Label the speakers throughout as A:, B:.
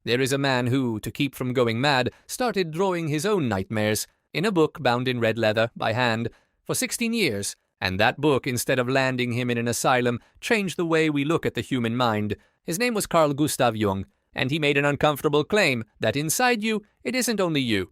A: There is a man who, to keep from going mad, started drawing his own nightmares in a book bound in red leather by hand for 16 years, and that book, instead of landing him in an asylum, changed the way we look at the human mind. His name was Carl Gustav Jung, and he made an uncomfortable claim that inside you, it isn't only you.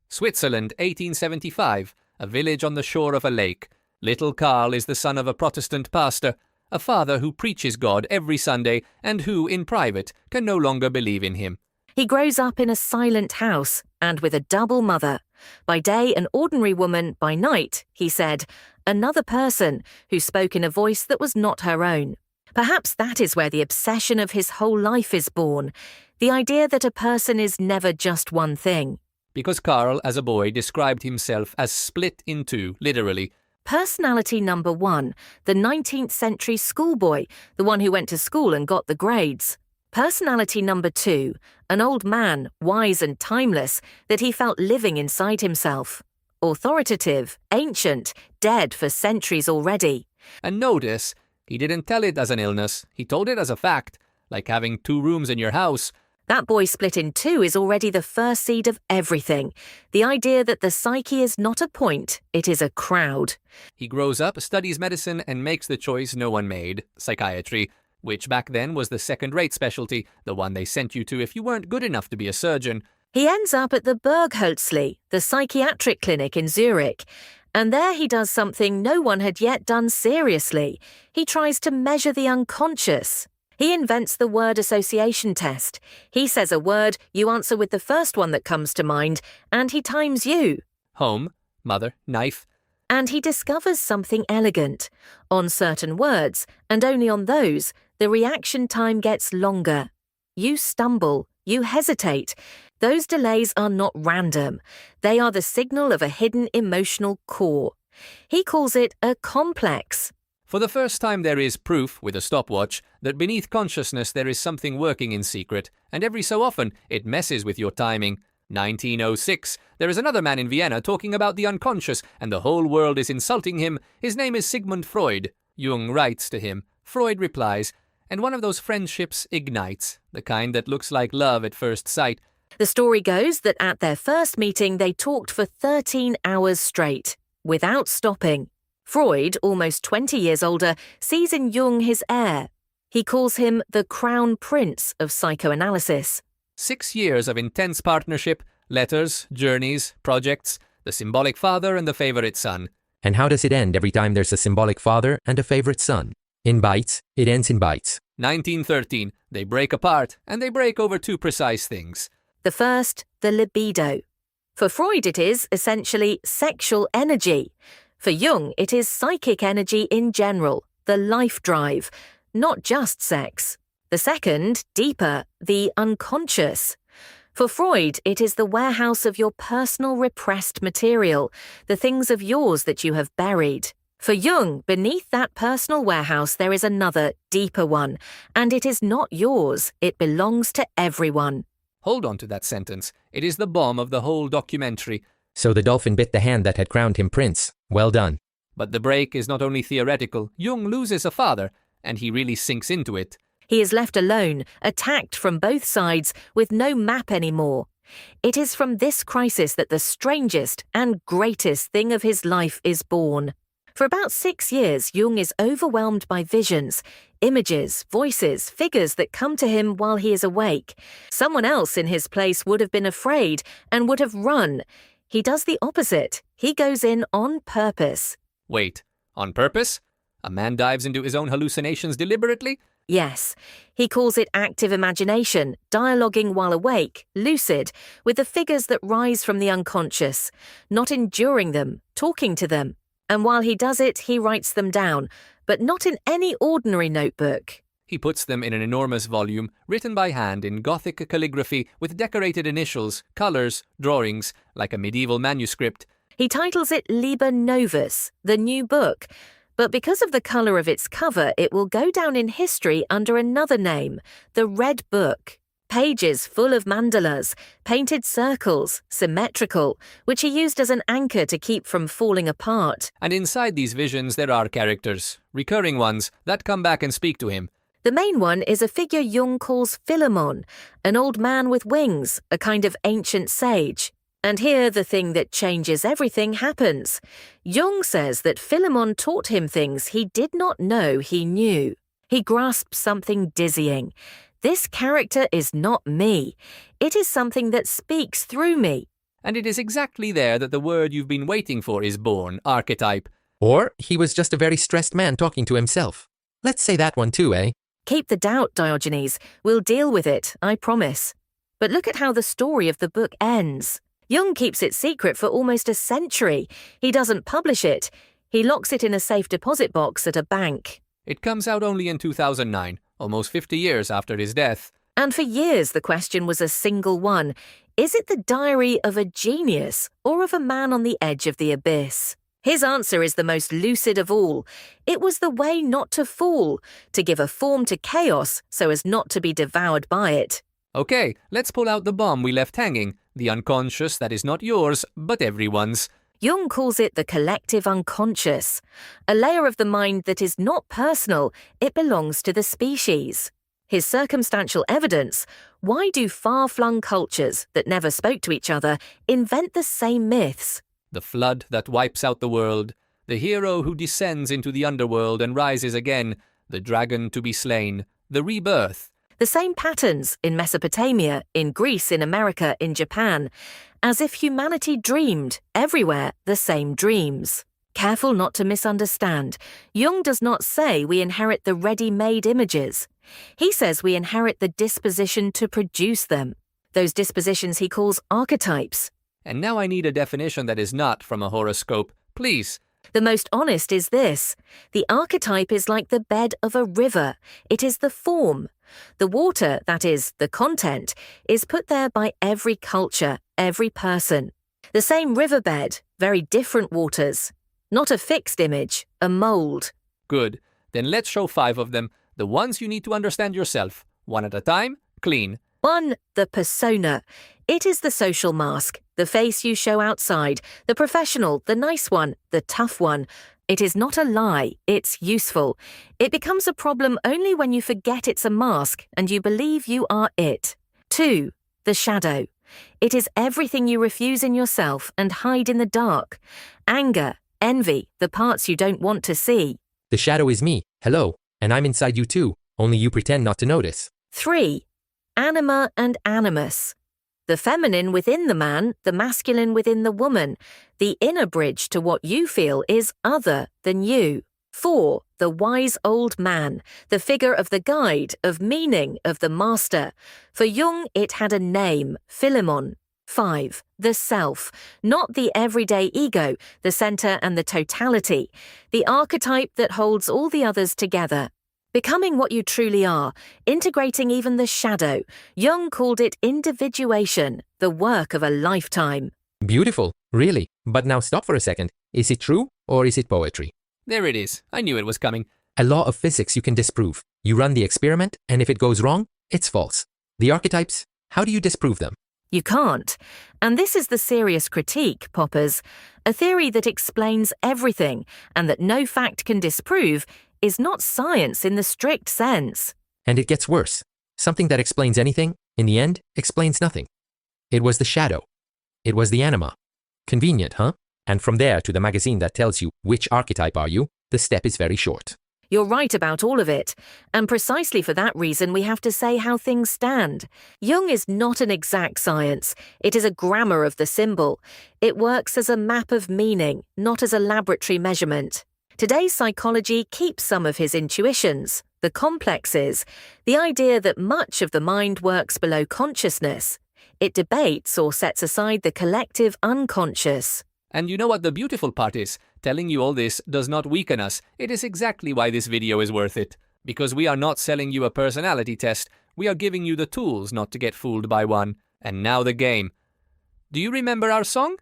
A: Switzerland, 1875, a village on the shore of a lake. Little Carl is the son of a Protestant pastor, a father who preaches God every Sunday and who, in private, can no longer believe in him.
B: He grows up in a silent house and with a double mother. By day, an ordinary woman, by night, he said, another person who spoke in a voice that was not her own. Perhaps that is where the obsession of his whole life is born, the idea that a person is never just one thing.
A: Because Carl, as a boy, described himself as split in two, literally.
B: Personality number 1, the 19th century schoolboy, the one who went to school and got the grades. Personality number 2, an old man, wise and timeless, that he felt living inside himself. Authoritative, ancient, dead for centuries already.
A: And notice, he didn't tell it as an illness, he told it as a fact, like having 2 rooms in your house.
B: That boy split in 2 is already the first seed of everything. The idea that the psyche is not a point, it is a crowd.
A: He grows up, studies medicine, and makes the choice no one made, psychiatry, which back then was the second-rate specialty, the one they sent you to if you weren't good enough to be a surgeon.
B: He ends up at the Bergholzli, the psychiatric clinic in Zurich, and there he does something no one had yet done seriously. He tries to measure the unconscious. He invents the word association test. He says a word, you answer with the first one that comes to mind, and he times you.
A: Home, mother, knife.
B: And he discovers something elegant. On certain words, and only on those, the reaction time gets longer. You stumble, you hesitate. Those delays are not random. They are the signal of a hidden emotional core. He calls it a complex.
A: For the first time there is proof, with a stopwatch, that beneath consciousness there is something working in secret, and every so often it messes with your timing. 1906, there is another man in Vienna talking about the unconscious, and the whole world is insulting him. His name is Sigmund Freud. Jung writes to him. Freud replies, and one of those friendships ignites, the kind that looks like love at first sight.
B: The story goes that at their first meeting they talked for 13 hours straight, without stopping. Freud, almost 20 years older, sees in Jung his heir. He calls him the crown prince of psychoanalysis.
A: 6 years of intense partnership, letters, journeys, projects, the symbolic father and the favorite son.
C: And how does it end every time there's a symbolic father and a favorite son? In bites, it ends in bites.
A: 1913, they break apart, and they break over 2 precise things.
B: The first, the libido. For Freud it is, essentially, sexual energy. For Jung, it is psychic energy in general, the life drive, not just sex. The second, deeper, the unconscious. For Freud, it is the warehouse of your personal repressed material, the things of yours that you have buried. For Jung, beneath that personal warehouse there is another, deeper one, and it is not yours, it belongs to everyone.
A: Hold on to that sentence. It is the bomb of the whole documentary.
C: So the dolphin bit the hand that had crowned him prince. Well done.
A: But the break is not only theoretical. Jung loses a father, and he really sinks into it.
B: He is left alone, attacked from both sides, with no map anymore. It is from this crisis that the strangest and greatest thing of his life is born. For about 6 years, Jung is overwhelmed by visions, images, voices, figures that come to him while he is awake. Someone else in his place would have been afraid and would have run. He does the opposite. He goes in on purpose.
A: Wait, on purpose? A man dives into his own hallucinations deliberately?
B: Yes. He calls it active imagination, dialoguing while awake, lucid, with the figures that rise from the unconscious, not enduring them, talking to them. And while he does it, he writes them down, but not in any ordinary notebook.
A: He puts them in an enormous volume, written by hand in Gothic calligraphy with decorated initials, colours, drawings, like a medieval manuscript.
B: He titles it Liber Novus, the new book, but because of the colour of its cover, it will go down in history under another name, the Red Book. pages full of mandalas, painted circles, symmetrical, which he used as an anchor to keep from falling apart.
A: And inside these visions there are characters, recurring ones, that come back and speak to him.
B: The main one is a figure Jung calls Philemon, an old man with wings, a kind of ancient sage. And here the thing that changes everything happens. Jung says that Philemon taught him things he did not know he knew. He grasped something dizzying. This character is not me. It is something that speaks through me.
A: And it is exactly there that the word you've been waiting for is born, archetype.
C: Or he was just a very stressed man talking to himself. Let's say that one too, eh?
B: Keep the doubt, Diogenes. We'll deal with it, I promise. But look at how the story of the book ends. Jung keeps it secret for almost a century. He doesn't publish it. He locks it in a safe deposit box at a bank.
A: It comes out only in 2009, almost 50 years after his death.
B: And for years the question was a single one. Is it the diary of a genius or of a man on the edge of the abyss? His answer is the most lucid of all. It was the way not to fall, to give a form to chaos so as not to be devoured by it.
A: Okay, let's pull out the bomb we left hanging, the unconscious that is not yours, but everyone's.
B: Jung calls it the collective unconscious, a layer of the mind that is not personal, it belongs to the species. His circumstantial evidence: why do far-flung cultures that never spoke to each other invent the same myths?
A: The flood that wipes out the world, the hero who descends into the underworld and rises again, the dragon to be slain, the rebirth.
B: The same patterns in Mesopotamia, in Greece, in America, in Japan, as if humanity dreamed, everywhere, the same dreams. Careful not to misunderstand. Jung does not say we inherit the ready-made images. He says we inherit the disposition to produce them. Those dispositions he calls archetypes.
A: And now I need a definition that is not from a horoscope, please.
B: The most honest is this. The archetype is like the bed of a river. It is the form. The water, that is, the content, is put there by every culture, every person. The same riverbed, very different waters. Not a fixed image, a mould.
A: Good. Then let's show 5 of them, the ones you need to understand yourself. One at a time, clean.
B: 1. The persona. It is the social mask, the face you show outside, the professional, the nice one, the tough one. It is not a lie, it's useful. It becomes a problem only when you forget it's a mask and you believe you are it. 2. The shadow. It is everything you refuse in yourself and hide in the dark. Anger, envy, the parts you don't want to see.
C: The shadow is me, hello, and I'm inside you too, only you pretend not to notice.
B: 3. Anima and animus. The feminine within the man, the masculine within the woman. The inner bridge to what you feel is other than you. 4. The wise old man, the figure of the guide, of meaning, of the master. For Jung, it had a name, Philemon. 5. The self, not the everyday ego, the center and the totality. The archetype that holds all the others together. Becoming what you truly are, integrating even the shadow. Jung called it individuation, the work of a lifetime.
C: Beautiful, really. But now stop for a second. Is it true or is it poetry?
A: There it is. I knew it was coming.
C: A law of physics you can disprove. You run the experiment, and if it goes wrong, it's false. The archetypes, how do you disprove them?
B: You can't. And this is the serious critique, Poppers. A theory that explains everything and that no fact can disprove is not science in the strict sense.
C: And it gets worse. Something that explains anything, in the end, explains nothing. It was the shadow. It was the anima. Convenient, huh? And from there to the magazine that tells you which archetype are you, the step is very short.
B: You're right about all of it, and precisely for that reason we have to say how things stand. Jung is not an exact science. It is a grammar of the symbol. It works as a map of meaning, not as a laboratory measurement. Today's psychology keeps some of his intuitions, the complexes, the idea that much of the mind works below consciousness. It debates or sets aside the collective unconscious.
A: And you know what the beautiful part is? Telling you all this does not weaken us. It is exactly why this video is worth it. Because we are not selling you a personality test, we are giving you the tools not to get fooled by one. And now the game. Do you remember our song?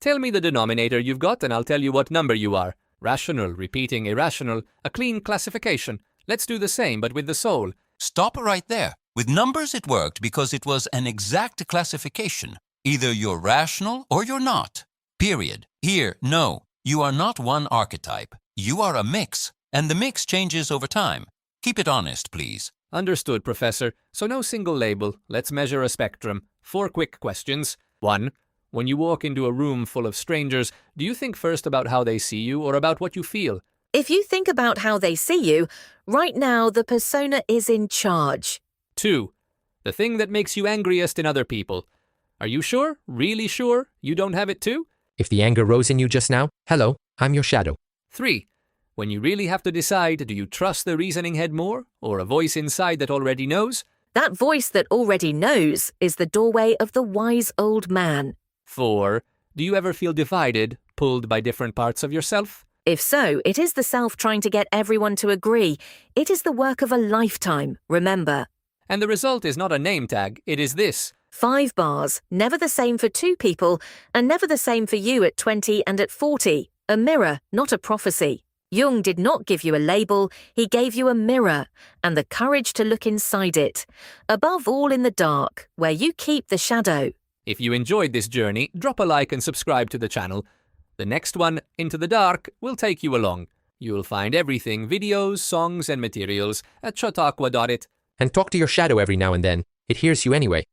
A: Tell me the denominator you've got and I'll tell you what number you are. Rational, repeating irrational, a clean classification. Let's do the same but with the soul.
D: Stop right there. With numbers it worked because it was an exact classification. Either you're rational or you're not. Period. Here, no. You are not one archetype. You are a mix, and the mix changes over time. Keep it honest, please.
A: Understood, Professor. So no single label. Let's measure a spectrum. 4 quick questions. 1. When you walk into a room full of strangers, do you think first about how they see you or about what you feel?
B: If you think about how they see you, right now the persona is in charge.
A: 2. The thing that makes you angriest in other people. Are you sure, really sure, you don't have it too?
C: If the anger rose in you just now, hello, I'm your shadow.
A: 3. When you really have to decide, do you trust the reasoning head more, or a voice inside that already knows?
B: That voice that already knows is the doorway of the wise old man.
A: 4. Do you ever feel divided, pulled by different parts of yourself?
B: If so, it is the self trying to get everyone to agree. It is the work of a lifetime, remember.
A: And the result is not a name tag, it is this.
B: 5 bars, never the same for 2 people, and never the same for you at 20 and at 40. A mirror, not a prophecy. Jung did not give you a label, he gave you a mirror, and the courage to look inside it. Above all in the dark, where you keep the shadow.
A: If you enjoyed this journey, drop a like and subscribe to the channel. The next one, Into the Dark, will take you along. You'll find everything, videos, songs and materials at chautauqua.it.
C: And talk to your shadow every now and then. It hears you anyway.